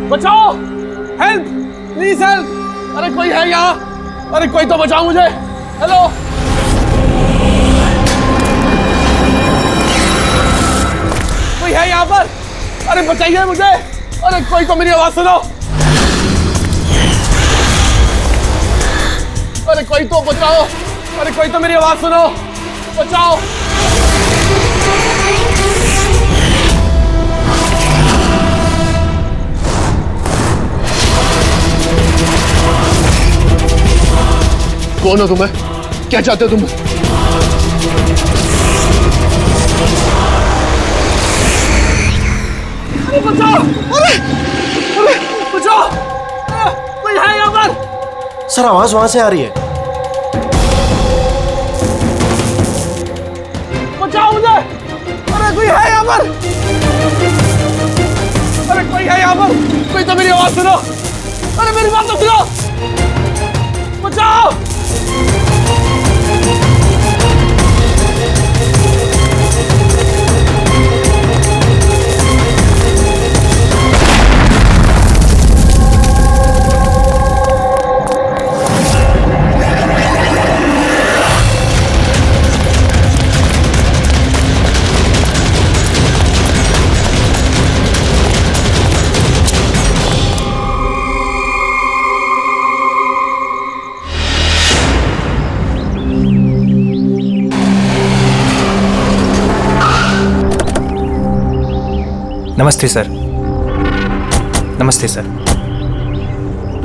बचाओ, help, please help. अरे कोई है यहाँ? अरे कोई तो बचाओ मुझे। हेलो, कोई है यहाँ पर? अरे बचाइए मुझे। अरे कोई तो मेरी आवाज सुनो। अरे कोई तो बचाओ। अरे कोई तो मेरी आवाज सुनो, बचाओ। कौन हो तुम्हें? क्या चाहते हो तुम? अरे बचाओ! अरे अरे बचाओ! कोई है यहाँ पर? सर आवाज वहां से आ रही है। बचाओ मुझे! अरे कोई है यहाँ पर? अरे कोई है यहाँ पर? कोई तो मेरी आवाज सुनो। अरे मेरी बात तो सुनो। बचाओ! नमस्ते सर। नमस्ते सर।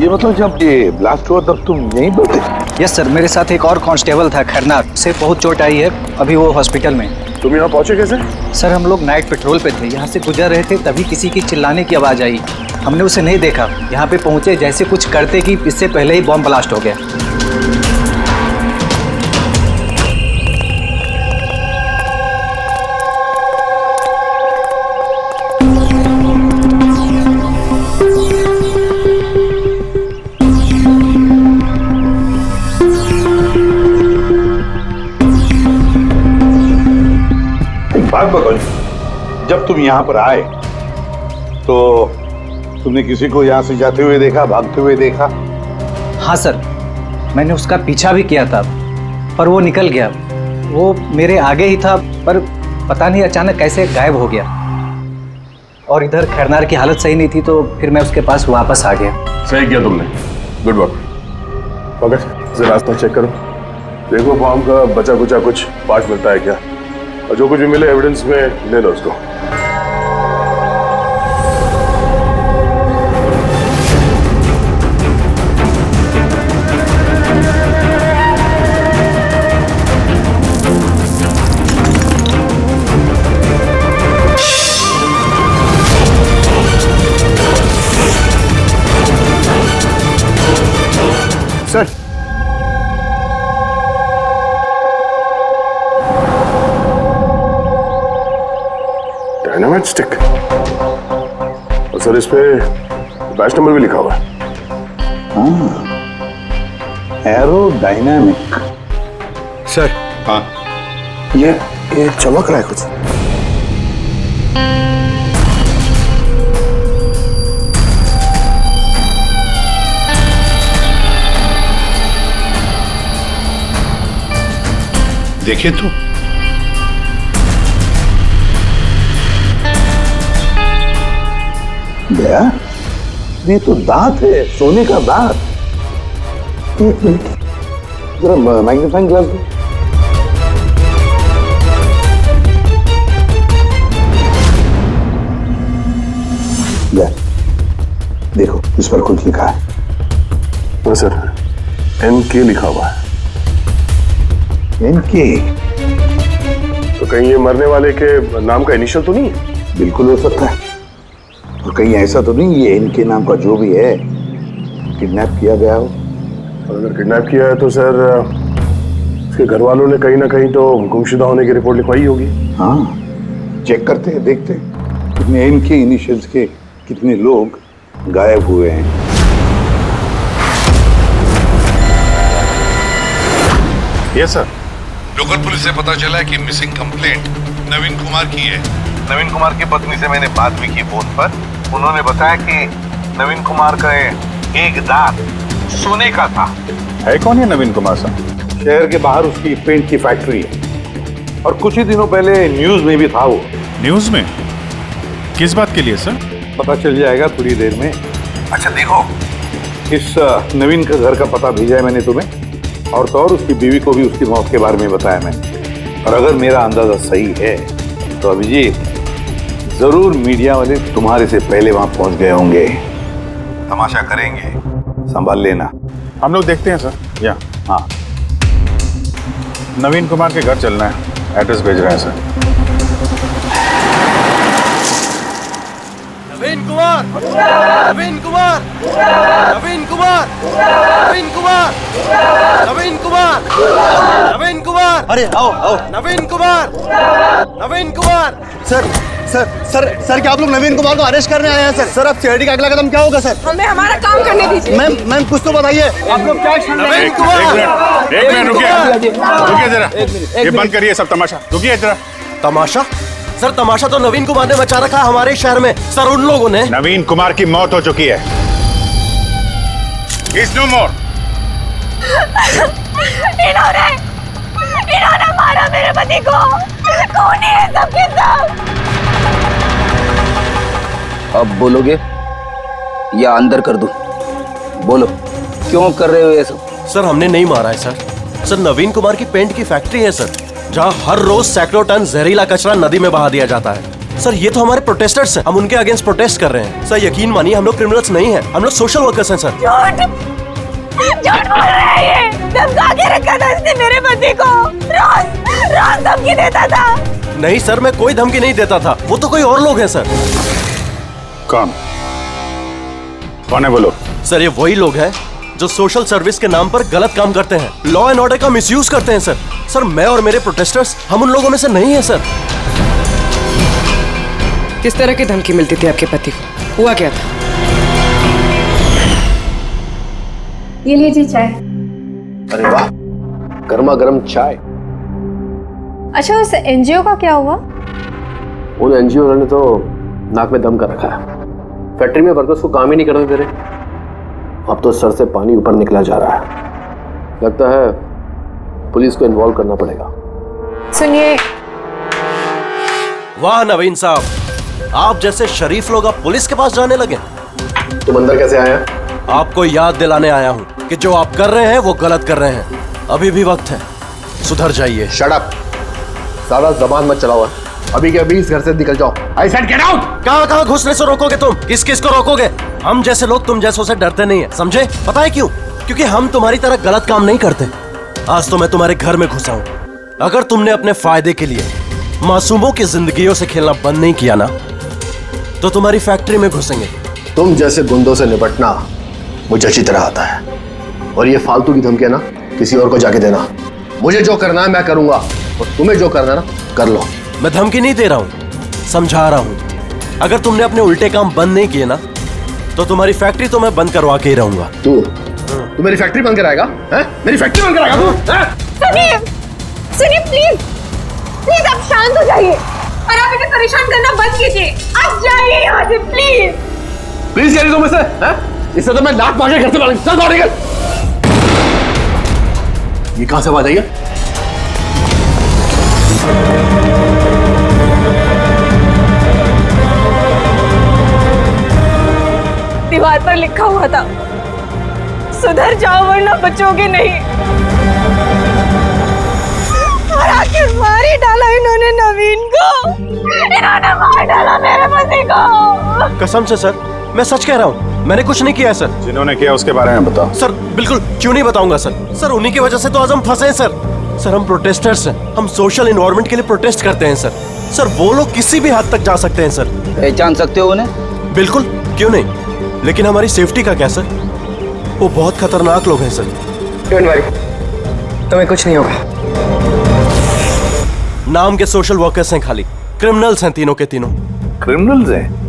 ये मतलब जब ये ब्लास्ट हुआ तब तुम यहीं पर थे? यस सर, मेरे साथ एक और कांस्टेबल था खरनार, उसे बहुत चोट आई है, अभी वो हॉस्पिटल में। तुम यहाँ पहुंचे कैसे? सर हम लोग नाइट पेट्रोल पे थे, यहाँ से गुजर रहे थे तभी किसी की चिल्लाने की आवाज़ आई। हमने उसे नहीं देखा, यहाँ पे पहुँचे जैसे कुछ करते कि इससे पहले ही बॉम्ब ब्लास्ट हो गया। बात बताओ, जब तुम यहाँ पर आए तो तुमने किसी को यहाँ से जाते हुए देखा, भागते हुए देखा? हाँ सर, मैंने उसका पीछा भी किया था पर वो निकल गया। वो मेरे आगे ही था पर पता नहीं अचानक कैसे गायब हो गया। और इधर खरनार की हालत सही नहीं थी तो फिर मैं उसके पास वापस आ गया। सही किया तुमने, गुड वर्क। पंकज जरा रास्ता चेक करो, देखो बॉम्ब का बचा कुचा कुछ पार्ट मिलता है क्या, और जो कुछ भी मिले एविडेंस में ले लो उसको। सर, डायनामाइट स्टिक, और सर इस पे बैच नंबर भी लिखा हुआ है। एरोडायनामिक। सर हाँ, ये चमक रहा है कुछ। देखिए तो गया, ये तो दांत है, सोने का दांत। एक मिनट, जरा मैग्नीफाइंग ग्लास दो। देखो इस पर कुछ लिखा है। हाँ सर, NK लिखा हुआ है। NK? तो कहीं ये मरने वाले के नाम का इनिशियल तो नहीं है? बिल्कुल हो सकता है, और कहीं ऐसा तो नहीं ये NK नाम का जो भी है किडनैप किया गया हो। और अगर किडनैप किया है तो सर उसके घर वालों ने कहीं ना कहीं तो गुमशुदा होने की रिपोर्ट लिखवाई होगी। हाँ, चेक करते हैं, देखते हैं कितने NK इनिशियल्स के कितने लोग गायब हुए हैं। Yes sir. लोकल पुलिस से पता चला है कि मिसिंग कंप्लेंट नवीन कुमार की है। नवीन कुमार की पत्नी से मैंने बात भी की फोन पर। उन्होंने बताया कि नवीन कुमार का एक दांत सोने का था। है कौन है नवीन कुमार साहब? शहर के बाहर उसकी पेंट की फैक्ट्री है और कुछ ही दिनों पहले न्यूज में भी था वो। न्यूज में? किस बात के लिए सर? पता चल जाएगा थोड़ी देर में। अच्छा देखो, इस नवीन का घर का पता भेजा है मैंने तुम्हें, और तो और उसकी बीवी को भी उसकी मौत के बारे में बताया मैंने। और अगर मेरा अंदाजा सही है तो अभिजीत जरूर मीडिया वाले तुम्हारे से पहले वहां पहुंच गए होंगे। तमाशा करेंगे, संभाल लेना। हम लोग देखते हैं सर। या हाँ, नवीन कुमार के घर चलना है, एड्रेस भेज रहे हैं सर। नवीन कुमार, नवीन कुमार, नवीन कुमार, नवीन कुमार, नवीन कुमार, नवीन कुमार, अरे आओ आओ। Naveen Kumar, Naveen Kumar. Sir sir sir sir क्या आप लोग नवीन कुमार को अरेस्ट करने आए हैं सर? सर अब सीआईडी का अगला कदम क्या होगा सर? हमें हमारा काम करने दीजिए। मैम मैम कुछ तो बताइए, आप लोग क्या एक्शन ले रहे हैं? नवीन कुमार, एक मिनट रुकिए जरा, ये बंद करिए सब तमाशा। रुकिए जरा। तमाशा? सर तमाशा तो नवीन कुमार ने मचा रखा है हमारे शहर में सर। उन लोगों ने नवीन कुमार की मौत हो चुकी है। He's no more। इन्होंने मारा मेरे पति को। कौन है सबके सब? अब बोलोगे या अंदर कर दूं? बोलो, क्यों कर रहे हो ये सब? सर हमने नहीं मारा है सर। सर नवीन कुमार की पेंट की फैक्ट्री है सर, जहाँ हर रोज सैकड़ों टन जहरीला कचरा नदी में बहा दिया जाता है। सर ये तो हमारे प्रोटेस्टर्स हैं, हम उनके अगेंस्ट प्रोटेस्ट कर रहे हैं। सर यकीन मानिए हम लोग क्रिमिनल्स नहीं हैं, हम लोग सोशल वर्कर्स हैं सर। झूठ बोल रहा है ये। धमका के रखा था इसने मेरे पति को। रोज धमकी देता था। नहीं सर मैं कोई धमकी नहीं देता था, वो तो कोई और लोग हैं सर। कौन है बोलो? सर ये वही लोग हैं जो सोशल सर्विस के नाम पर गलत काम करते हैं, लॉ एंड ऑर्डर का मिसयूज करते हैं सर। सर मैं और मेरे प्रोटेस्टर्स हम उन लोगों में से नहीं है सर। किस तरह की धमकी मिलती थी आपके पति को? हुआ क्या था? ये लीजिए चाय। अरे वाह, गर्मा गर्म चाय। अच्छा उस एनजीओ का क्या हुआ? उन एनजीओ वालों ने तो नाक में दम कर रखा है। फैक्ट्री में वर्कर्स को काम ही नहीं करने दे रहे। अब तो सर से पानी ऊपर निकला जा रहा है। लगता है पुलिस को इन्वॉल्व करना पड़ेगा। सुनिए। वाह नवीन साहब, आप जैसे शरीफ लोग अब पुलिस के पास जाने लगे। तुम अंदर कैसे आया? आपको याद दिलाने आया हूँ कि जो आप कर रहे हैं वो गलत कर रहे हैं। अभी भी वक्त है, सुधर जाइए। शट अप, सारा जबान मत चलाओ। अभी के अभी इस घर से निकल जाओ। I said get out. कहाँ घुसने से रोकोगे तुम? किस किस को रोकोगे? हम जैसे लोग तुम जैसों से डरते नहीं है, समझे? पता है क्यों? क्योंकि हम तुम्हारी तरह गलत काम नहीं करते। आज तो मैं तुम्हारे घर में घुसा हूँ। अगर तुमने अपने फायदे के लिए मासूमों की जिंदगियों से खेलना बंद नहीं किया ना, तो तुम्हारी फैक्ट्री में घुसेंगे। तुम जैसे गुंडों से निपटना मुझे अच्छी तरह आता है, और ये फालतू की धमकियां ना किसी और को जाके देना। मुझे जो करना है मैं करूंगा, और तुम्हें जो करना है ना कर लो। मैं धमकी नहीं दे रहा हूँ, समझा रहा हूँ। अगर तुमने अपने उल्टे काम बंद नहीं किए ना, तो तुम्हारी फैक्ट्री तो मैं बंद करवा के ही रहूंगा। तू मेरी फैक्ट्री बंद कराएगा? मेरी फैक्ट्री बंद कराएगा तू? सुनिए, सुनिए प्लीज आप शांत हो जाइए और आप इन्हें परेशान करना बंद कीजिए। आप जाइए यहाँ से प्लीज। प्लीज कह रही तुम इसे? इससे तो मैं लात मार के घर से बाहर चल दौड़ेगा। ये कहां से आवाज आई है? दीवार पर लिखा हुआ था, सुधर जाओ वरना बचोगे नहीं। और आखिर मार ही डाला इन्होंने नवीन को। इन्होंने मार डाला मेरे पति को। कसम से सर, मैं सच कह रहा हूँ, मैंने कुछ नहीं किया है सर। जिन्होंने किया उसके बारे में बताओ। सर बिल्कुल क्यों नहीं बताऊंगा सर। सर उन्हीं की वजह से तो आज हम फंसे हैं सर। सर हम प्रोटेस्टर्स हैं, हम सोशल एनवायरनमेंट के लिए प्रोटेस्ट करते हैं सर। सर वो लोग किसी भी हद तक जा सकते हैं सर। पहचान सकते हो उन्हें? बिल्कुल, क्यों नहीं, लेकिन हमारी सेफ्टी का क्या सर? वो बहुत खतरनाक लोग हैं सर। डोंट वरी, तुम्हें कुछ नहीं होगा। नाम के सोशल वर्कर्स हैं खाली, क्रिमिनल्स हैं तीनों के तीनों। क्रिमिनल्स हैं?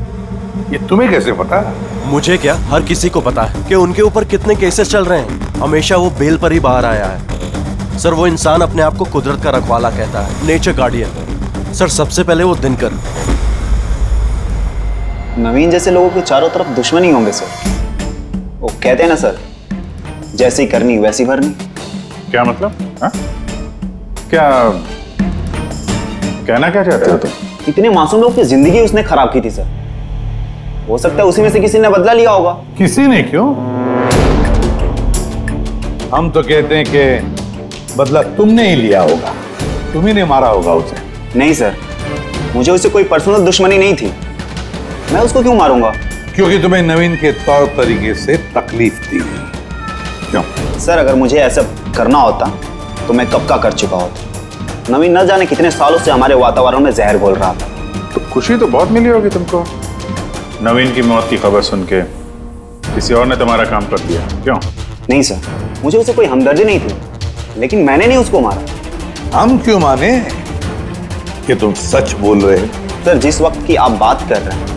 ये तुम्हें कैसे पता? मुझे क्या, हर किसी को पता है कि उनके ऊपर कितने केसेस चल रहे हैं। हमेशा वो बेल पर ही बाहर आया है सर। वो इंसान अपने आप को कुदरत का रखवाला कहता है, नेचर गार्डियन। सर सबसे पहले वो दिनकर, नवीन जैसे लोगों के चारों तरफ दुश्मनी होंगे सर। वो कहते हैं ना सर, जैसी करनी वैसी भरनी। क्या मतलब? हा? क्या कहना क्या चाहते हो तुम? इतने मासूम लोग की जिंदगी उसने खराब की थी सर। हो सकता है उसी में से किसी ने बदला लिया होगा। किसी ने क्यों? हम तो कहते हैं कि बदला तुमने ही लिया होगा, तुम्ही ने मारा होगा उसे। नहीं सर, मुझे उससे कोई पर्सनल दुश्मनी नहीं थी। मैं उसको क्यों मारूंगा? क्योंकि तुम्हें नवीन के तौर तरीके से तकलीफ दी। क्यों? सर अगर मुझे ऐसा करना होता तो मैं कब का कर चुका होता। नवीन न जाने कितने सालों से हमारे वातावरण में जहर घोल रहा था। तो खुशी तो बहुत मिली होगी तुमको नवीन की मौत की खबर सुन के। किसी और ने तुम्हारा काम कर दिया। क्यों? नहीं सर, मुझे उससे कोई हमदर्दी नहीं थी, लेकिन मैंने नहीं उसको मारा। हम क्यों माने कि तुम सच बोल रहे हो? सर जिस वक्त की आप बात कर रहे हैं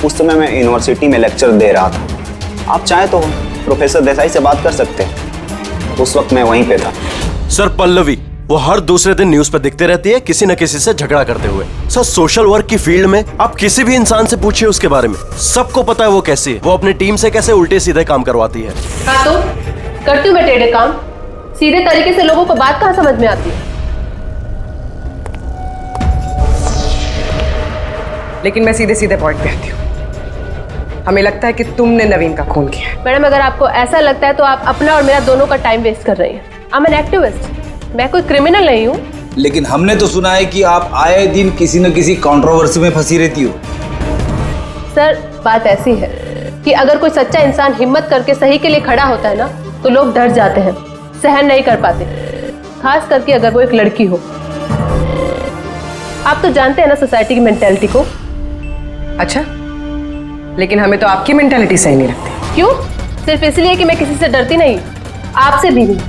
उस समय मैं यूनिवर्सिटी में लेक्चर दे रहा था। आप चाहे तो प्रोफेसर देसाई से बात कर सकते हैं, उस वक्त मैं वहीं पे था। सर पल्लवी वो हर दूसरे दिन न्यूज पे दिखते रहती है किसी न किसी से झगड़ा करते हुए। सर सोशल वर्क की फील्ड में आप किसी भी इंसान से पूछिए उसके बारे में, सबको पता है वो कैसी है, वो अपनी टीम से कैसे उल्टे सीधे काम करवाती है। हाँ तो करती हूँ मैं टेढ़े काम, सीधे तरीके से लोगों को बात कहाँ समझ में आती है। लेकिन मैं सीधे सीधे पॉइंट पे आती हूँ। हमें लगता है कि तुमने नवीन का खून किया है। मैडम अगर आपको ऐसा लगता है तो आप अपना और मेरा दोनों का टाइम वेस्ट कर रही हैं। आई एम एन एक्टिविस्ट, मैं कोई क्रिमिनल नहीं हूँ। लेकिन हमने तो सुना है कि आप आए दिन किसी न किसी कंट्रोवर्सी में फंसी रहती हो। सर बात ऐसी है कि अगर कोई सच्चा इंसान हिम्मत करके सही के लिए खड़ा होता है ना तो लोग डर जाते हैं, सहन नहीं कर पाते, खास करके अगर वो एक लड़की हो। आप तो जानते हैं ना सोसाइटी की मेंटालिटी को। अच्छा, लेकिन हमें तो आपकी मेंटालिटी सही नहीं लगती। क्यों? सिर्फ इसलिए कि मैं किसी से डरती नहीं, आपसे भी नहीं,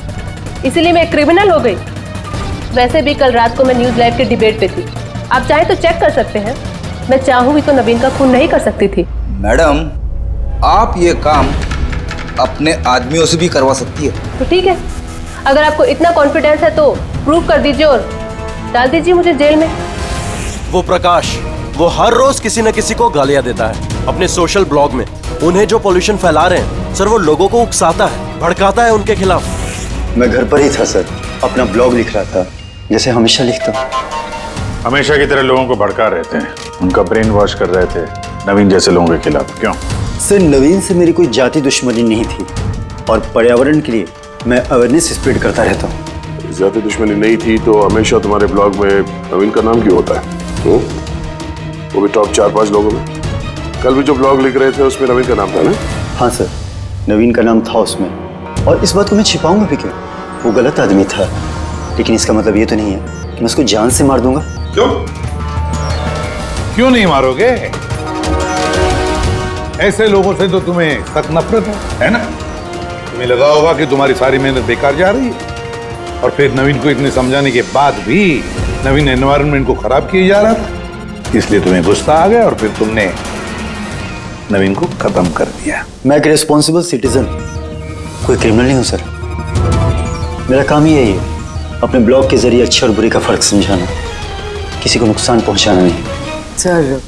इसीलिए मैं एक क्रिमिनल हो गई। वैसे भी कल रात को मैं न्यूज लाइव के डिबेट पे थी, आप चाहे तो चेक कर सकते हैं। मैं चाहूँ भी तो नवीन का खून नहीं कर सकती थी। मैडम आप ये काम अपने आदमियों से भी करवा सकती है। तो ठीक है, अगर आपको इतना कॉन्फिडेंस है तो प्रूव कर दीजिए और डाल दीजिए मुझे जेल में। वो प्रकाश वो हर रोज किसी न किसी को गालियां देता है अपने सोशल ब्लॉग में। उन्हें जो पॉल्यूशन फैला रहे हैं सर, वो लोगों को उकसाता है, भड़काता है उनके खिलाफ। मैं घर पर ही था सर, अपना ब्लॉग लिख रहा था जैसे हमेशा लिखता हूँ। हमेशा की तरह लोगों को भड़का रहे थे, उनका ब्रेन वॉश कर रहे थे नवीन जैसे लोगों के खिलाफ। क्यों? सर नवीन से मेरी कोई जाति दुश्मनी नहीं थी और पर्यावरण के लिए मैं अवेयरनेस स्प्रेड करता रहता हूँ। ज्यादा दुश्मनी नहीं थी तो हमेशा तुम्हारे ब्लॉग में नवीन का नाम क्यों होता है? वो भी टॉप 4-5 लोगों में। कल भी जो ब्लॉग लिख रहे थे उसमें नवीन का नाम था ना? हाँ सर, नवीन का नाम था उसमें, और इस बात को मैं छिपाऊंगा भी क्यों? वो गलत आदमी था, लेकिन इसका मतलब ये तो नहीं है कि मैं उसको जान से मार दूंगा। क्यों? क्यों नहीं मारोगे? ऐसे लोगों से तो तुम्हें सख्त नफरत है ना? तुम्हें लगा होगा कि तुम्हारी सारी मेहनत बेकार जा रही है, और फिर नवीन को इतने समझाने के बाद भी नवीन एनवायरनमेंट को खराब किए जा रहा था, इसलिए तुम्हें गुस्सा आ गया और फिर तुमने नवीन को खत्म कर दिया। मैं एक रिस्पॉन्सिबल सिटीजन, कोई क्रिमिनल नहीं हूँ सर। मेरा काम ही यही है, अपने ब्लॉग के जरिए अच्छे और बुरे का फर्क समझाना, किसी को नुकसान पहुंचाना नहीं। सर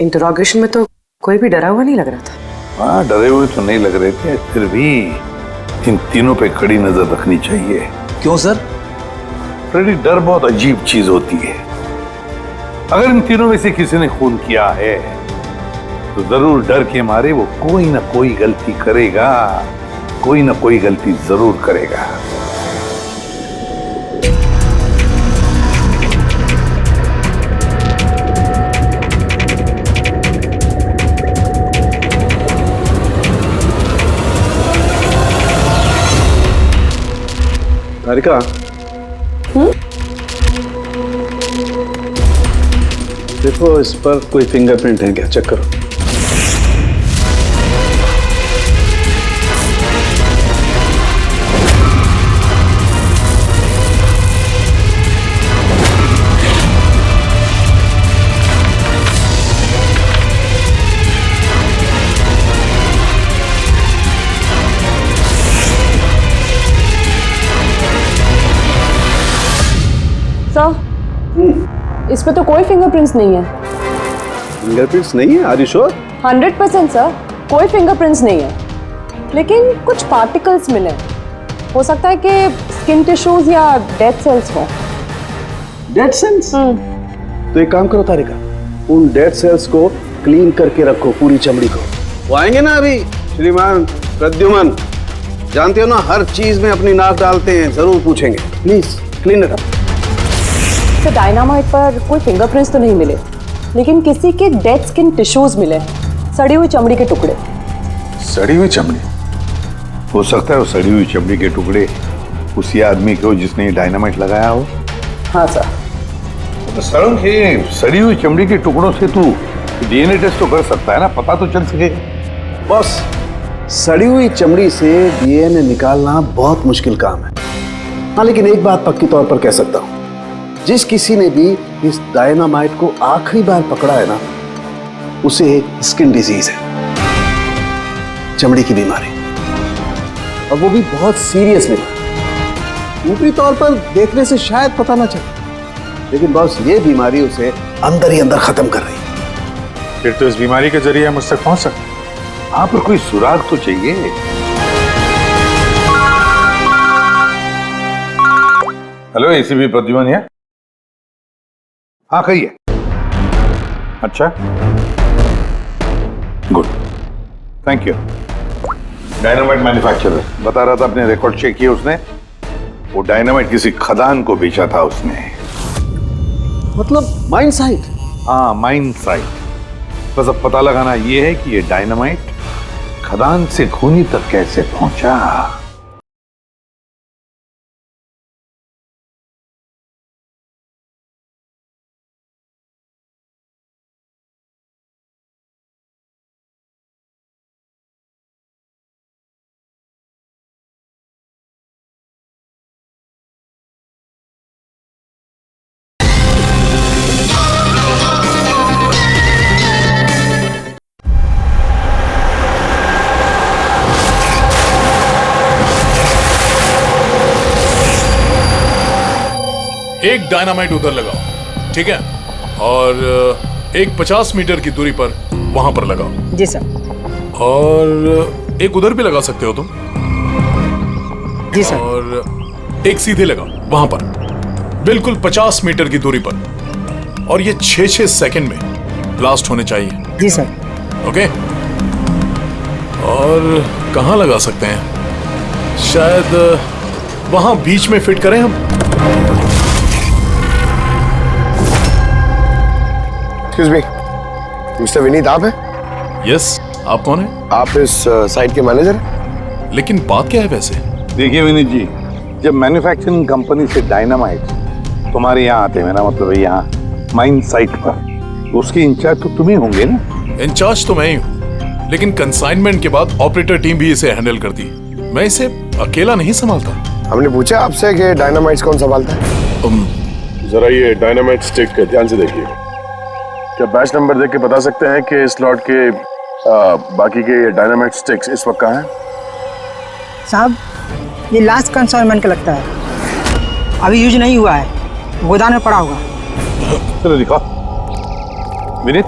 इंटरोगेशन में तो कोई भी डरा हुआ नहीं लग रहा था। हाँ डरे हुए तो नहीं लग रहे थे, फिर भी इन तीनों पे कड़ी नजर रखनी चाहिए। क्यों सर? फ्रेडी, डर बहुत अजीब चीज होती है। अगर इन तीनों में से किसी ने खून किया है तो जरूर डर के मारे वो कोई ना कोई गलती करेगा, कोई ना कोई गलती जरूर करेगा। तारिका, देखो इस पर कोई फिंगरप्रिंट है क्या? चेक करो। सर, इस पे तो कोई फिंगरप्रिंट्स नहीं है। फिंगरप्रिंट्स नहीं है? Are you sure? 100% सर, कोई फिंगरप्रिंट्स नहीं है, लेकिन कुछ पार्टिकल्स मिले। हो सकता है कि स्किन टिश्यूज या डेड सेल्स हो। Dead cells? तो एक काम करो तारिका, उन डेड सेल्स को क्लीन करके रखो, पूरी चमड़ी को। वो आएंगे ना अभी श्रीमान प्रद्युमन, जानते हो ना हर चीज में अपनी नाक डालते हैं, जरूर पूछेंगे। Please clean it up. तो डायनामाइट पर कोई फिंगरप्रिंट्स तो नहीं मिले, लेकिन किसी के डेड स्किन टिश्यूज मिले, सड़ी हुई चमड़ी के टुकड़े। सड़ी हुई चमड़ी? हो सकता है वो सड़ी हुई चमड़ी के टुकड़े उसी आदमी के हो जिसने ये डायनामाइट लगाया हो। हाँ सर। तो सड़न के सड़ी हुई चमड़ी के टुकड़ों से तू डीएनए टेस्ट तो कर सकता है ना, पता तो चल सकेगा। बस सड़ी हुई चमड़ी से डीएनए निकालना बहुत मुश्किल काम है। हाँ, लेकिन एक बात पक्की तौर पर कह सकता हूँ, जिस किसी ने भी इस डायनामाइट को आखिरी बार पकड़ा है ना, उसे स्किन डिजीज है, चमड़ी की बीमारी, और वो भी बहुत सीरियस बीमारी। ऊपरी तौर पर देखने से शायद पता ना चले, लेकिन बॉस ये बीमारी उसे अंदर ही अंदर खत्म कर रही है। फिर तो इस बीमारी के जरिए हम उस तक पहुंच सकते हैं। वहां पर कोई सुराग तो चाहिए। हेलो, एसीपी प्रद्युमन है? हाँ कहिए। अच्छा, good, thank you. Dynamite manufacturer बता रहा था, अपने रिकॉर्ड चेक किए उसने, वो डायनामाइट किसी खदान को बेचा था उसने। मतलब माइन साइट? हाँ, माइन साइट। बस अब पता लगाना ये है कि ये डायनामाइट खदान से खूनी तक कैसे पहुंचा। एक डायनामाइट उधर लगाओ, ठीक है, और एक 50 मीटर की दूरी पर वहां पर लगाओ। जी सर। और एक उधर भी लगा सकते हो तुम। जी सर। और एक सीधे लगाओ वहां पर, बिल्कुल 50 मीटर की दूरी पर, और ये 6-6 सेकंड में ब्लास्ट होने चाहिए। जी सर। ओके। और कहाँ लगा सकते हैं? शायद वहां बीच में फिट करें हम। एक्सक्यूज मी, मिस्टर विनीत आप हैं? यस, आप कौन हैं? आप इस साइट के मैनेजर हैं? लेकिन बात क्या है वैसे? देखिए विनीत जी, जब मैन्युफैक्चरिंग कंपनी से डायनामाइट तुम्हारे यहाँ आते हैं, मेरा मतलब है यहाँ माइन साइट पर, तो उसके इंचार्ज तो तुम ही होंगे ना? इंचार्ज तो मैं ही हूँ, लेकिन कंसाइनमेंट के बाद ऑपरेटर टीम भी इसे हैंडल करती है। मैं इसे अकेला नहीं संभालता। हमने पूछा आपसे कि डायनामाइट्स कौन संभालता है? जरा ये डायनामाइट स्टिक ध्यान से देखिए। क्या बैच नंबर देख के बता सकते हैं कि इस लॉट के बाकी के डायनामाइट स्टिक्स इस वक्त कहाँ हैं? साहब, ये लास्ट कंसाइनमेंट का लगता है, अभी यूज नहीं हुआ है, गोदाम में पड़ा होगा। चलो दिखाओ। विनीत,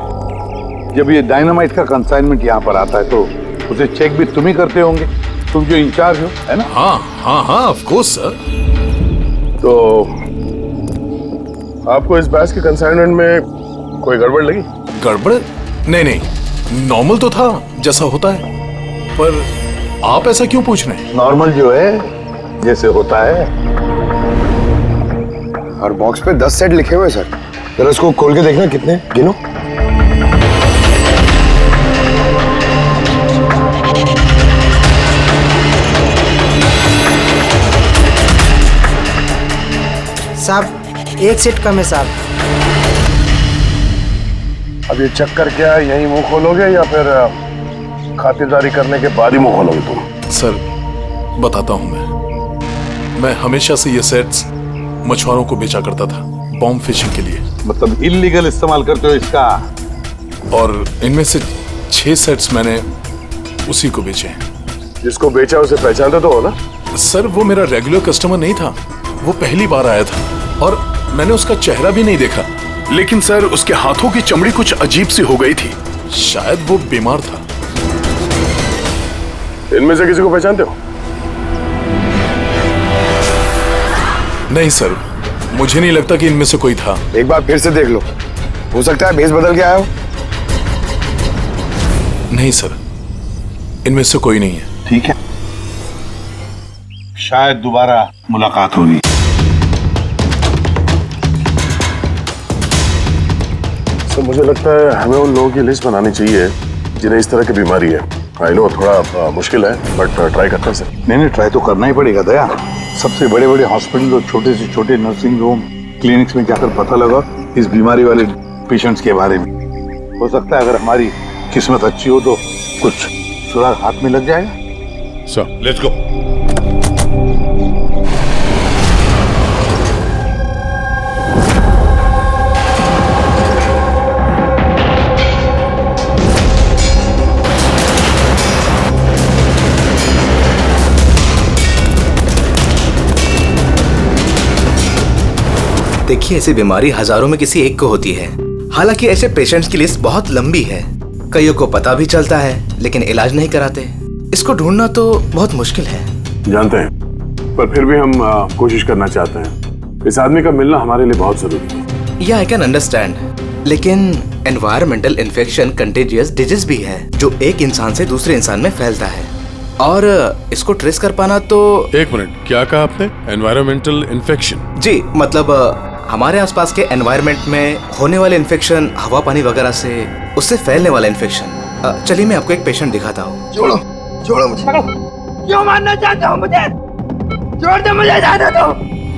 जब ये डायनामाइट का कंसाइनमेंट यहाँ पर आता है तो उसे चेक भी तुम ही करते होंगे, तुम जो इंचार्ज हो, है ना? हाँ हाँ हाँ, ऑफ कोर्स सर। तो आपको इस बैच के कंसाइनमेंट में कोई गड़बड़ लगी? गड़बड़? नहीं नहीं, नॉर्मल तो था जैसा होता है, पर आप ऐसा क्यों पूछ रहे हैं? नॉर्मल जो है जैसे होता है। और बॉक्स पे 10 सेट लिखे हुए सर, जरा इसको खोल के देखना कितने, गिनो। साहब, एक सेट कम है साहब। अब ये चक्कर क्या है, यही मुंह खोलोगे या फिर खातिरदारी करने के बाद ही मुंह खोलोगे तुम? सर बताता हूं, मैं हमेशा से ये सेट्स मछुआरों को बेचा करता था, बॉम्ब फिशिंग के लिए। मतलब इलीगल इस्तेमाल करते हो इसका? और इनमें से 6 सेट्स मैंने उसी को बेचे हैं। जिसको बेचा उसे पहचानते तो हो ना? सर वो मेरा रेगुलर कस्टमर नहीं था, वो पहली बार आया था और मैंने उसका चेहरा भी नहीं देखा। लेकिन सर उसके हाथों की चमड़ी कुछ अजीब सी हो गई थी। शायद वो बीमार था। इनमें से किसी को पहचानते हो? नहीं सर, मुझे नहीं लगता कि इनमें से कोई था। एक बार फिर से देख लो, हो सकता है भेष बदल के आया हो। नहीं सर, इनमें से कोई नहीं है। ठीक है, शायद दोबारा मुलाकात होगी। सर मुझे लगता है हमें उन लोगों की लिस्ट बनानी चाहिए जिन्हें इस तरह की बीमारी है। आई नो थोड़ा मुश्किल है, बट ट्राई करते हैं सर। नहीं, ट्राई तो करना ही पड़ेगा दया। सबसे बड़े बड़े हॉस्पिटल और छोटे से छोटे नर्सिंग होम, क्लिनिक्स में जाकर पता लगा इस बीमारी वाले पेशेंट्स के बारे में। हो सकता है अगर हमारी किस्मत अच्छी हो तो कुछ सुराग हाथ में लग जाएगा। Sir let's go. देखिए, ऐसी बीमारी हजारों में किसी एक को होती है। हालांकि ऐसे पेशेंट्स की लिस्ट बहुत लंबी है। कईयों को पता भी चलता है लेकिन इलाज नहीं कराते। इसको ढूंढना तो बहुत मुश्किल है। जानते हैं, पर फिर भी हम कोशिश करना चाहते हैं। इस आदमी का मिलना हमारे लिए बहुत जरूरी है। या आई कैन अंडरस्टैंड, लेकिन एनवायरमेंटल इन्फेक्शन कंटेजियस डिजीज भी है जो एक इंसान से दूसरे इंसान में फैलता है, और इसको ट्रेस कर पाना तो। एक मिनट, क्या कहा आपने? Environmental infection? जी, मतलब हमारे आसपास के एनवायरनमेंट में होने वाले इन्फेक्शन, हवा पानी वगैरह से, उससे फैलने वाला इन्फेक्शन। चलिए मैं आपको एक पेशेंट दिखाता हूँ। छोड़ो छोड़ो मुझे। क्यों मारना चाहते हो मुझे? छोड़ दो मुझे, जाने दो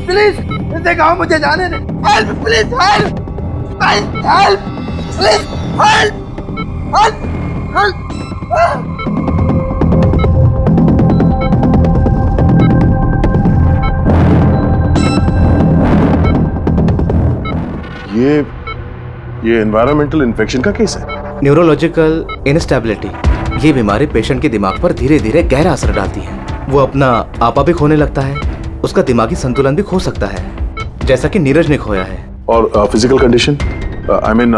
प्लीज। इसे कहो मुझे जाने दे। Help please, help help please, help help help. ये एनवायरमेंटल इन्फेक्शन का केस है। न्यूरोलॉजिकल इनस्टेबिलिटी, ये बीमारी पेशेंट के दिमाग पर धीरे धीरे गहरा असर डालती है। वो अपना आपा भी खोने लगता है, उसका दिमागी संतुलन भी खो सकता है, जैसा कि नीरज ने खोया है। और फिजिकल कंडीशन, आई मीन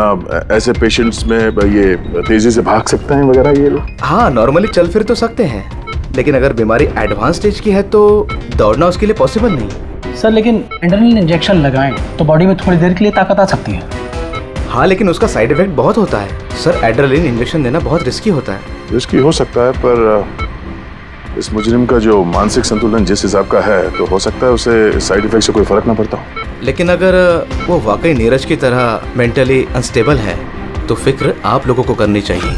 ऐसे पेशेंट्स में ये तेजी से भाग सकते हैं वगैरह ये लोग? हाँ, नॉर्मली चल फिर तो सकते हैं, लेकिन अगर बीमारी एडवांस स्टेज की है तो दौड़ना उसके लिए पॉसिबल नहीं। सर लेकिन एड्रेनलिन इंजेक्शन लगाएं तो बॉडी में थोड़ी देर के लिए ताकत आ सकती है। हाँ, लेकिन उसका साइड इफेक्ट बहुत होता है सर। एड्रेनलिन इंजेक्शन देना बहुत रिस्की होता है। रिस्की हो सकता है, पर इस मुजरिम का जो मानसिक संतुलन जिस हिसाब का है, तो हो सकता है उसे साइड इफेक्ट से कोई फर्क ना पड़ता हो। लेकिन अगर वो वाकई नीरज की तरह मेंटली अनस्टेबल है तो फिक्र आप लोगों को करनी चाहिए।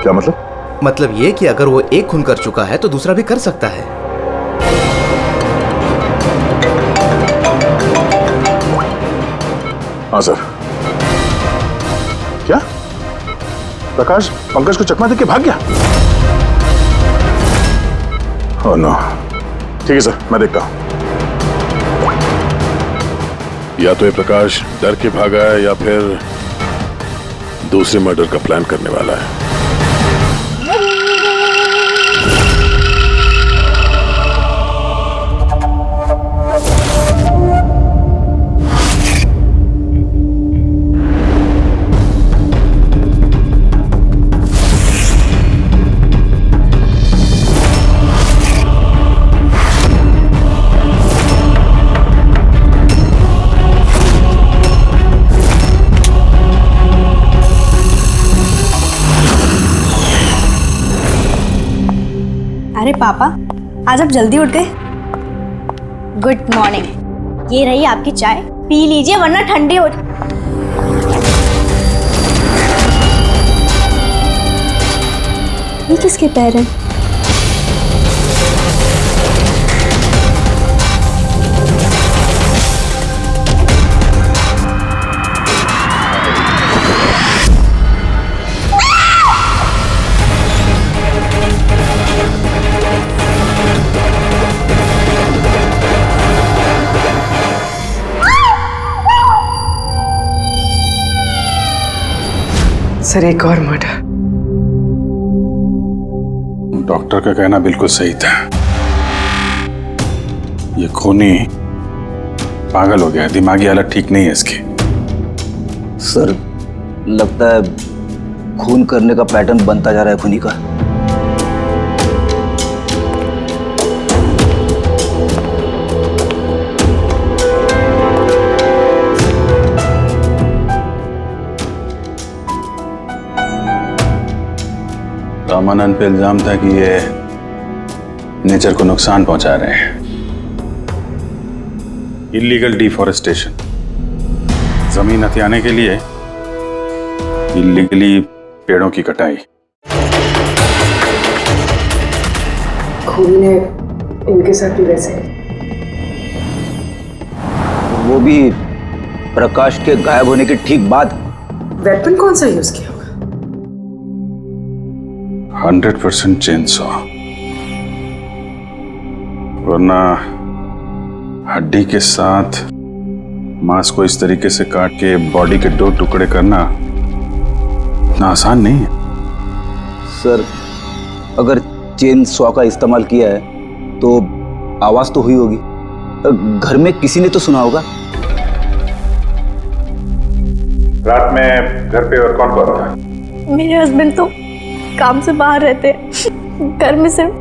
क्या मतलब? मतलब ये कि अगर वो एक खून कर चुका है तो दूसरा भी कर सकता है। हाँ सर। क्या प्रकाश पंकज को चकमा देके भाग गया? Oh no. ठीक है सर, मैं देखता हूं। या तो ये प्रकाश डर के भागा है या फिर दूसरे मर्डर का प्लान करने वाला है। अरे पापा, आज आप जल्दी उठ गए। Good morning. ये रही आपकी चाय, पी लीजिए वरना ठंडी हो। ये किसके पैर हैं? सर, एक और मर्डर। डॉक्टर का कहना बिल्कुल सही था। ये खूनी पागल हो गया, दिमागी हालत ठीक नहीं है इसकी। सर, लगता है खून करने का पैटर्न बनता जा रहा है खूनी का। रामानंद पे इल्जाम था कि ये नेचर को नुकसान पहुंचा रहे हैं। इलीगल डिफॉरेस्टेशन, जमीन हथियाने के लिए इलीगली पेड़ों की कटाई। खूनी ने इनके साथ भी वैसे वो भी प्रकाश के गायब होने के ठीक बाद। वेपन कौन सा यूज किया होगा? 100% चेनसॉ, वरना हड्डी के साथ मांस को इस तरीके से काट के बॉडी के 2 टुकड़े करना इतना आसान नहीं है। सर, अगर चेन सॉ का इस्तेमाल किया है तो आवाज तो हुई होगी, घर में किसी ने तो सुना होगा। रात में घर पे और कौन कौन था? मेरे हस्बैंड तो काम से बाहर रहते हैं, घर में सिर्फ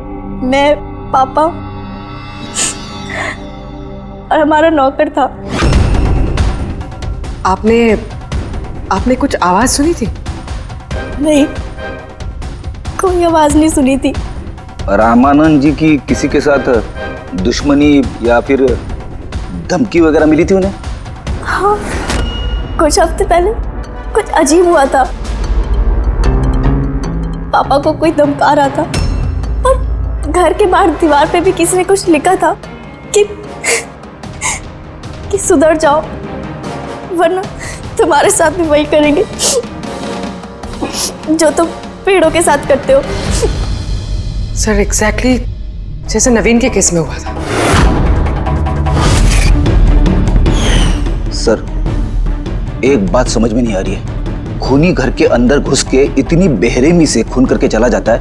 मैं, पापा और हमारा नौकर था। आपने कुछ आवाज सुनी थी? नहीं, कोई आवाज नहीं सुनी थी। रामानंद जी की किसी के साथ दुश्मनी या फिर धमकी वगैरह मिली थी उन्हें? हाँ, कुछ हफ्ते पहले कुछ अजीब हुआ था। पापा को कोई धमका रहा था और घर के बाहर दीवार पे भी किसी ने कुछ लिखा था कि सुधर जाओ वरना तुम्हारे साथ भी वही करेंगे जो तुम पेड़ों के साथ करते हो। सर, एग्जैक्टली जैसे नवीन के केस में हुआ था। सर, एक बात समझ में नहीं आ रही है, खूनी घर के अंदर घुस के इतनी बेरहमी से खून करके चला जाता है,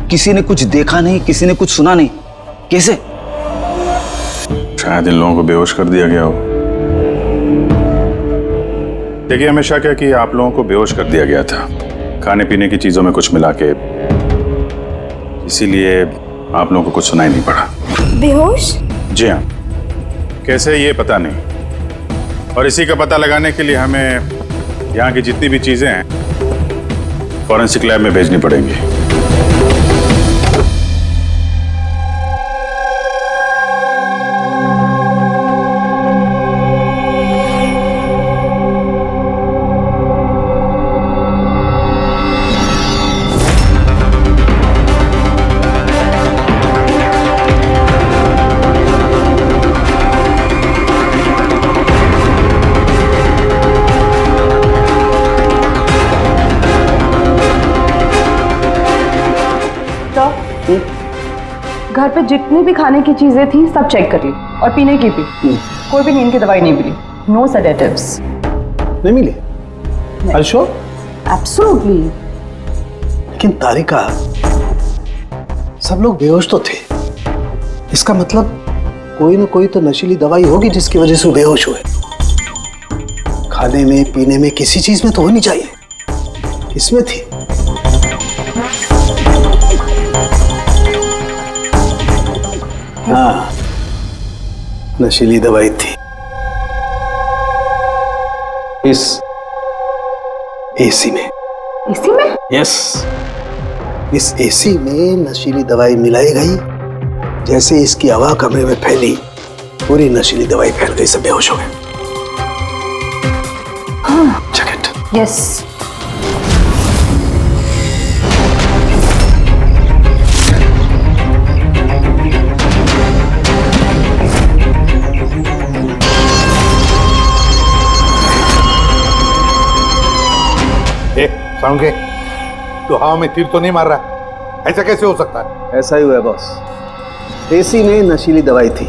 किसी ने कुछ देखा नहीं, किसी ने कुछ सुना नहीं, कैसे? शायद इन लोगों को बेहोश कर दिया गया हो। देखिए, हमेशा क्या कि आप लोगों को बेहोश कर दिया गया था, खाने पीने की चीजों में कुछ मिला के, इसीलिए आप लोगों को कुछ सुनाई नहीं पड़ा। बेहोश? जी हाँ, कैसे ये पता नहीं, और इसी का पता लगाने के लिए हमें यहाँ की जितनी भी चीजें हैं फॉरेंसिक लैब में भेजनी पड़ेंगी। घर पे जितनी भी खाने की चीजें थी सब चेक कर ली और पीने की भी। कोई भी नींद की दवाई नहीं मिली। No sedatives. नहीं मिली? Are you sure? एब्सोल्युटली। लेकिन तारिका, सब लोग बेहोश तो थे, इसका मतलब कोई ना कोई तो नशीली दवाई होगी जिसकी वजह से वो बेहोश हुए। खाने में पीने में किसी चीज में तो होनी चाहिए, इसमें थी। हाँ, नशीली दवाई थी। इस एसी में। एसी में? यस, इस एसी में नशीली दवाई मिलाई गई। जैसे इसकी हवा कमरे में फैली, पूरी नशीली दवाई फैल गई, सब बेहोश हो गए। हाँ, चेक इट। यस। साउंड के, तो हवा में तीर तो नहीं मार रहा? ऐसा कैसे हो सकता है? ऐसा ही हुआ है बॉस। एसी में नशीली दवाई थी।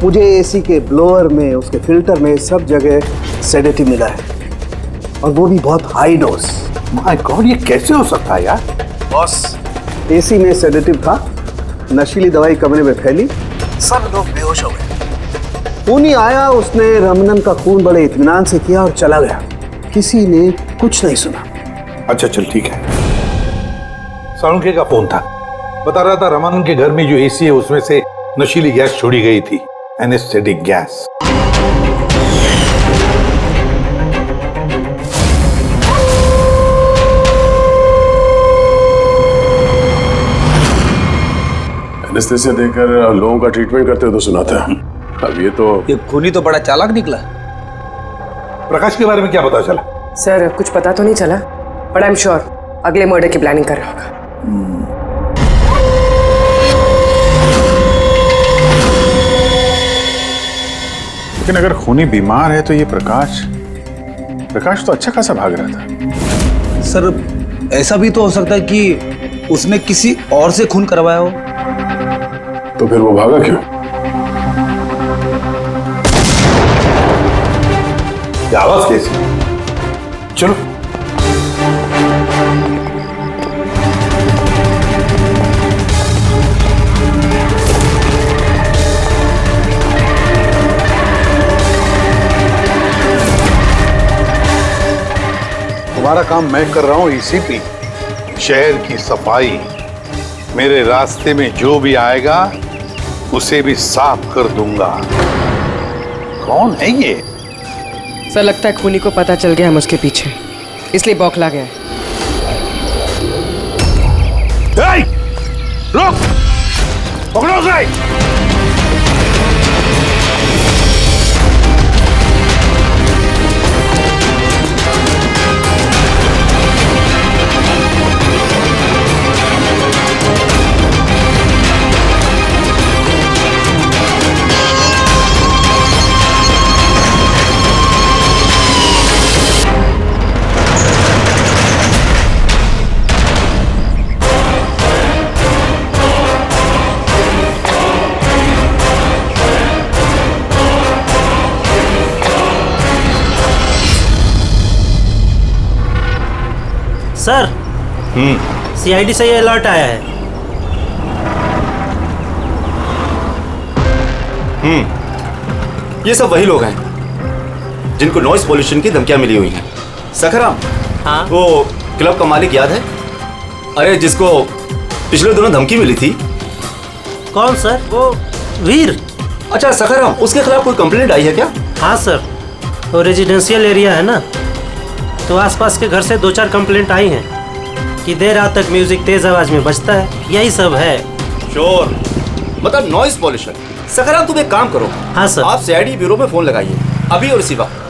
मुझे एसी के ब्लोअर में, उसके फिल्टर में, सब जगह सेडेटिव मिला है, और वो भी बहुत हाई डोज। माय गॉड, ये कैसे हो सकता है यार? बॉस, एसी में सेडेटिव था, नशीली दवाई कमरे में फैली, सब लोग बेहोश हो गए। खूनी आया, उसने रमनन का खून बड़े इत्मीनान से किया और चला गया। किसी ने कुछ नहीं सुना। अच्छा चल ठीक है। साळुंखे का फोन था, बता रहा था रमन के घर में जो एसी है उसमें से नशीली गैस छोड़ी गई थी, एनेस्थेटिक गैस। एनेस्थेसिया देकर लोगों का ट्रीटमेंट करते हो तो सुना था। अब ये खूनी तो बड़ा चालाक निकला। प्रकाश के बारे में क्या पता चला? सर कुछ पता तो नहीं चला, बट आई एम श्योर अगले मर्डर की प्लानिंग कर रहा होगा। लेकिन अगर खूनी बीमार है तो ये प्रकाश तो अच्छा खासा भाग रहा था। सर ऐसा भी तो हो सकता है कि उसने किसी और से खून करवाया हो। तो फिर वो भागा क्यों? आवाज कैसी? चलो तुम्हारा काम मैं कर रहा हूं ईसीपी। शहर की सफाई, मेरे रास्ते में जो भी आएगा उसे भी साफ कर दूंगा। कौन है ये? सर लगता है खूनी को पता चल गया हम उसके पीछे, इसलिए बौखला गया। रुक, पकड़ो उसे। सर, सीआईडी से ये अलर्ट आया है। ये सब वही लोग हैं जिनको नॉइस पॉल्यूशन की धमकियां मिली हुई हैं। सखराम, हाँ? वो क्लब का मालिक याद है? अरे जिसको पिछले दिनों धमकी मिली थी। कौन सर? वो वीर। अच्छा सखराम, उसके खिलाफ कोई कंप्लेंट आई है क्या? हाँ सर, वो रेजिडेंशियल एरिया है ना, तो आसपास के घर से 2-4 कंप्लेंट आई हैं कि देर रात तक म्यूजिक तेज आवाज में बजता है, यही सब है। शोर मतलब नॉइस पॉल्यूशन। सखराम तुम एक काम करो। हाँ सर। आप सीआईडी ब्यूरो में फोन लगाइए अभी और इसी वक्त।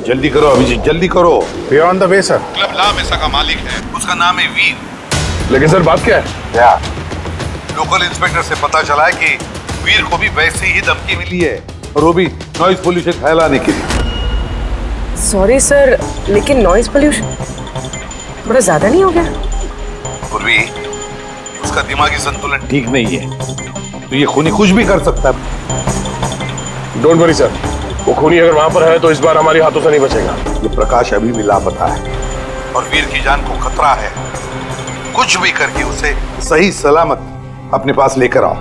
जल्दी करो अभिजीत, जल्दी करो। We are on the way sir. Club La Mesa का मालिक है, उसका नाम है वीर। लेकिन सर बात क्या है? क्या? लोकल इंस्पेक्टर से पता चला है कि वीर को भी वैसे ही धमकी मिली है, और वो भी नॉइज पोल्यूशन फैलाने के लिए। सॉरी सर, लेकिन नॉइज पोल्यूशन थोड़ा ज्यादा नहीं हो गया? पूर्वी, उसका दिमागी संतुलन ठीक नहीं है, तो ये खूनी कुछ भी कर सकता है। डोंट वरी सर, वो खूनी अगर वहां पर है तो इस बार हमारे हाथों से नहीं बचेगा। ये प्रकाश अभी भी लापता है और वीर की जान को खतरा है। कुछ भी करके उसे सही सलामत अपने पास लेकर आओ।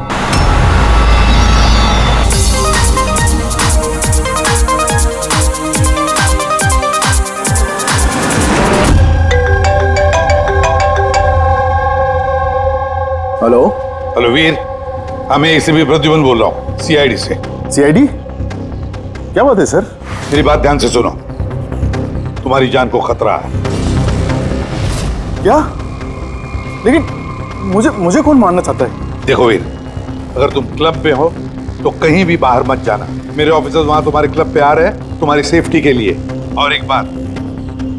हेलो हेलो वीर, मैं एसीपी प्रद्युमन बोल रहा हूँ, सीआईडी से। सीआईडी? क्या बात है सर? मेरी बात ध्यान से सुनो, तुम्हारी जान को खतरा है। क्या? लेकिन मुझे कौन मारना चाहता है? देखो वीर, अगर तुम क्लब पे हो तो कहीं भी बाहर मत जाना। मेरे ऑफिसर्स वहां तुम्हारे क्लब पे आ रहे हैं तुम्हारी सेफ्टी के लिए। और एक बात,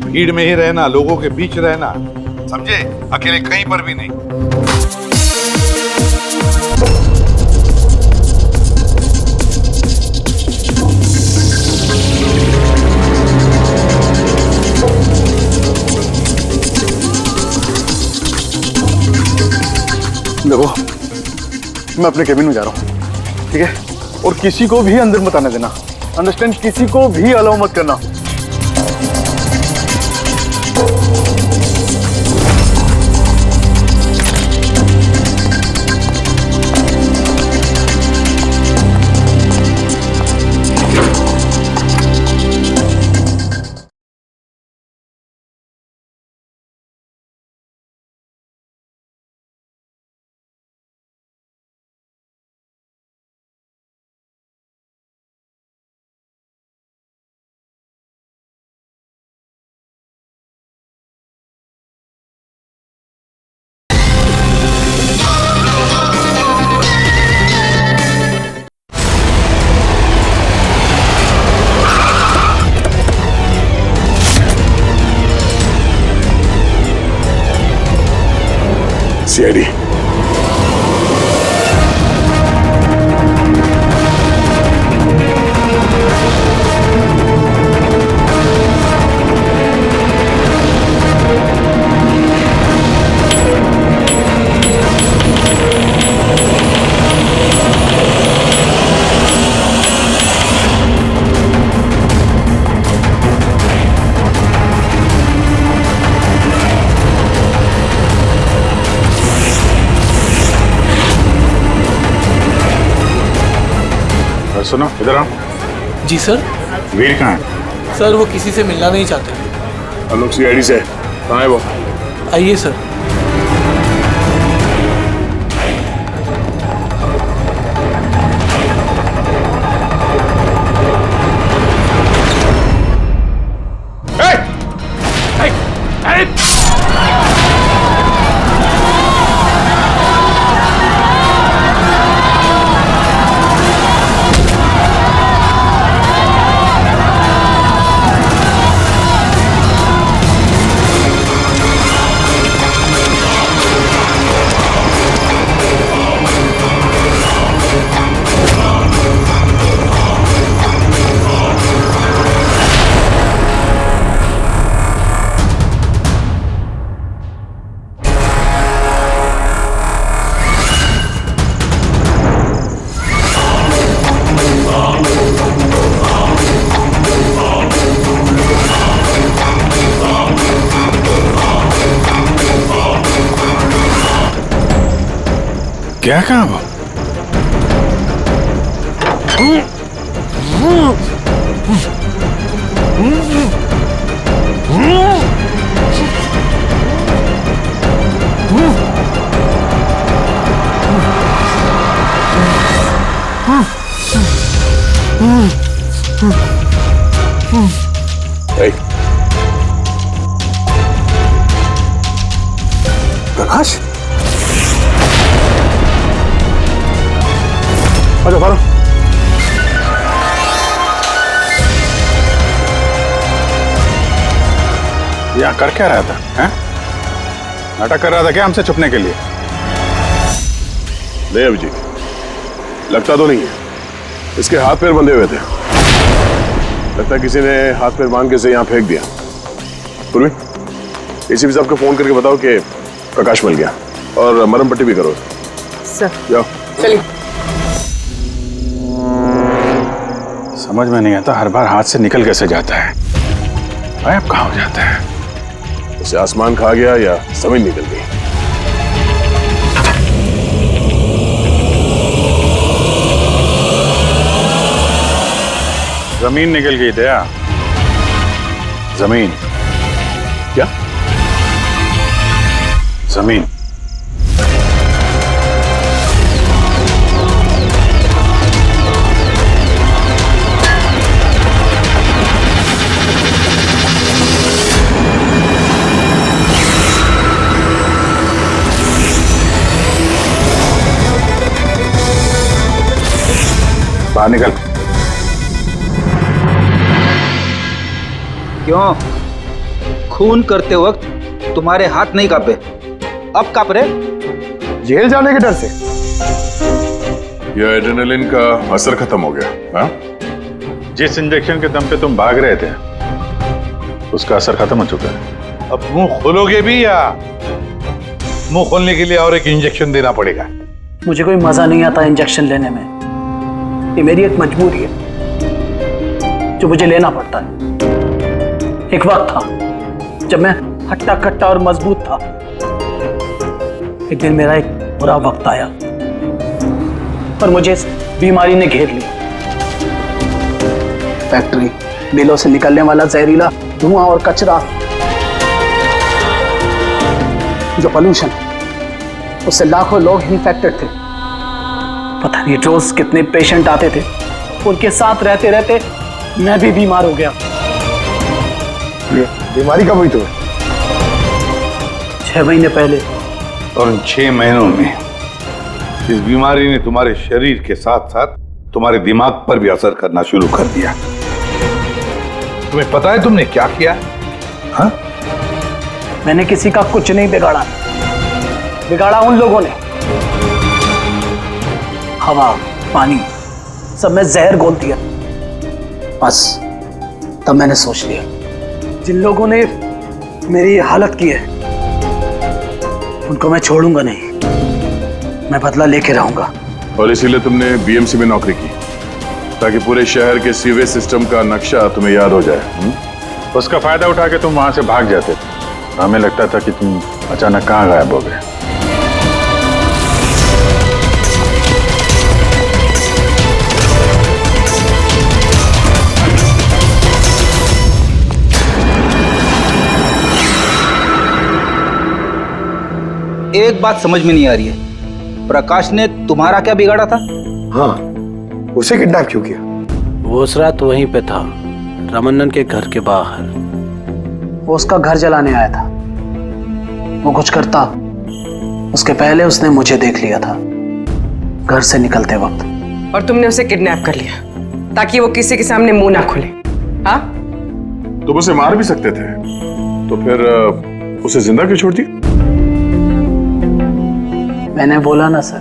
भीड़ में ही रहना, लोगों के बीच रहना, समझे? अकेले कहीं पर भी नहीं। देखो, मैं अपने केबिन में जा रहा हूँ, ठीक है? और किसी को भी अंदर मत आने देना, अंडरस्टैंड? किसी को भी अलाउ मत करना। सीआईडी। सुनो, इधर आओ। जी सर। वीर कहाँ है? सर वो किसी से मिलना नहीं चाहते। हम लोग सीआईडी से। कहाँ है वो? आइए सर। क्या कहा वो? प्रकाश, आजा मारो। यहाँ कर क्या रहा था? हैं? नाटक कर रहा था क्या हमसे छुपने के लिए? नहीं अभिजीत, लगता तो नहीं है। इसके हाथ पैर बंधे हुए थे, लगता है किसी ने हाथ पैर बांध के इसे यहाँ फेंक दिया। पूर्वी, एसीपी साहब को फोन करके बताओ कि प्रकाश मिल गया और मरहम पट्टी भी करो। सर जाओ। चलिए। समझ में नहीं आता हर बार हाथ से निकल कैसे जाता है, गायब कहाँ हो जाता है? उसे आसमान खा गया या जमीन निकल गई। जमीन निकल गई दया। जमीन क्या? जमीन। बाहर निकल। क्यों? खून करते वक्त तुम्हारे हाथ नहीं कांपे, अब कांप रहे? जेल जाने के डर से? यह एड्रेनलिन का असर खत्म हो गया। हाँ? जिस इंजेक्शन के दम पे तुम भाग रहे थे उसका असर खत्म हो चुका है। अब मुंह खोलोगे भी या मुंह खोलने के लिए और एक इंजेक्शन देना पड़ेगा? मुझे कोई मजा नहीं आता इंजेक्शन लेने में। ये मेरी एक मजबूरी है जो मुझे लेना पड़ता है। एक वक्त था जब मैं हट्टा कट्टा और मजबूत था। एक दिन मेरा एक बुरा वक्त आया और मुझे इस बीमारी ने घेर लिया। फैक्ट्री, मिलों से निकलने वाला जहरीला धुआं और कचरा, जो पोल्यूशन, उससे लाखों लोग इन्फेक्टेड थे। पता नहीं रोज कितने पेशेंट आते थे। उनके साथ रहते रहते मैं भी बीमार हो गया। ये बीमारी कब हुई तुम्हें? 6 महीने पहले। और उन 6 महीनों में इस बीमारी ने तुम्हारे शरीर के साथ साथ तुम्हारे दिमाग पर भी असर करना शुरू कर दिया। तुम्हें पता है तुमने क्या किया? हाँ? मैंने किसी का कुछ नहीं बिगाड़ा। बिगाड़ा उन लोगों ने। हवा, पानी, सब में जहर घोल दिया। बस तब मैंने सोच लिया, जिन लोगों ने मेरी हालत की है उनको मैं छोड़ूंगा नहीं। मैं बदला लेके रहूंगा। और इसीलिए तुमने बीएमसी में नौकरी की, ताकि पूरे शहर के सीवेज सिस्टम का नक्शा तुम्हें याद हो जाए। उसका फायदा उठा के तुम वहां से भाग जाते थे। हमें लगता था कि तुम अचानक कहां गायब हो गए। एक बात समझ में नहीं आ रही है, प्रकाश ने तुम्हारा क्या बिगाड़ा था? हाँ, उसे किडनैप क्यों किया? वो उस रात वहीं पे था, रमन्नन के घर के बाहर। वो उसका घर जलाने आया था। वो कुछ करता उसके पहले उसने मुझे देख लिया था घर से निकलते वक्त। और तुमने उसे किडनैप कर लिया ताकि वो किसी के सामने मुंह ना खोले। हाँ? तुम उसे मार भी सकते थे, तो फिर उसे जिंदा क्यों छोड़ दिया? मैंने बोला ना सर,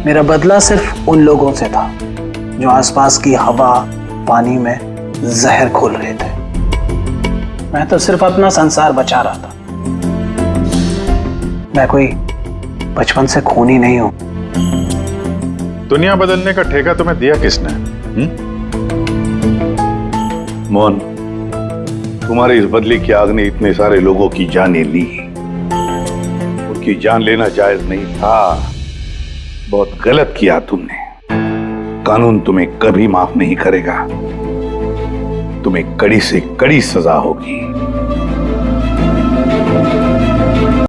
मेरा बदला सिर्फ उन लोगों से था जो आसपास की हवा, पानी में जहर घोल रहे थे। मैं तो सिर्फ अपना संसार बचा रहा था। मैं कोई बचपन से खूनी नहीं हूं। दुनिया बदलने का ठेका तुम्हें दिया किसने? मोहन, तुम्हारे इस बदले की आग ने इतने सारे लोगों की जानें ली। उनकी जान लेना जायज नहीं था। बहुत गलत किया तुमने। कानून तुम्हें कभी माफ नहीं करेगा। तुम्हें कड़ी से कड़ी सजा होगी।